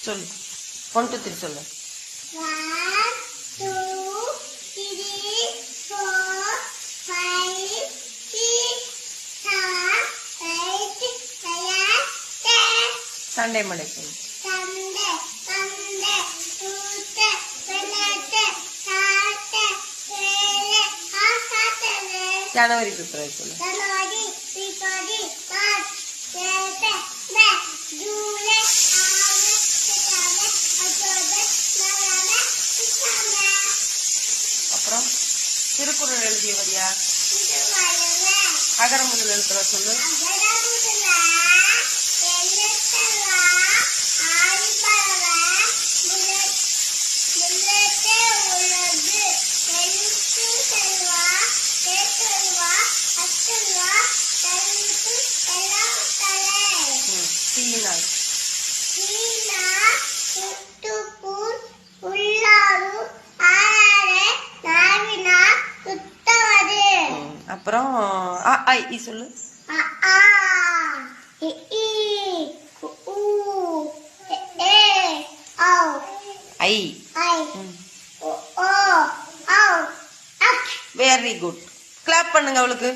சொல்லு 1 2 3 சொல்லு 1 2 3 4 5 6 7 8 9 10 Sunday Monday சொல்லு Sunday Monday Tuesday Wednesday Thursday Friday Saturday ஜனவரி பிப்ரவரி சொல்லு January February March April May July August September October November December அப்புறம் திருக்குறள் எழுதியவர் யார் இது வயல அகர முதல் எழுத்துற சொல்லு அகரமுதல எழுத்தவா ஆதிபரவ முள்ளத்தே உள்ளது எழுத்து செல்வா கேட்டல்வா அச்சல்வா எழுத்து எல்லாம் தலை சீனா சீனா சுட்டுப்பூர் உள்ளாரு ஆறாரே நாவினா சுத்தவது அப்புறம் அ ஐ இ சொல்லு அ ஆ இ ஈ உ ஏ ஔ ஐ ஐ ஓ ஔ அக் வெரி குட் கிளாப் பண்ணுங்க அவளுக்கு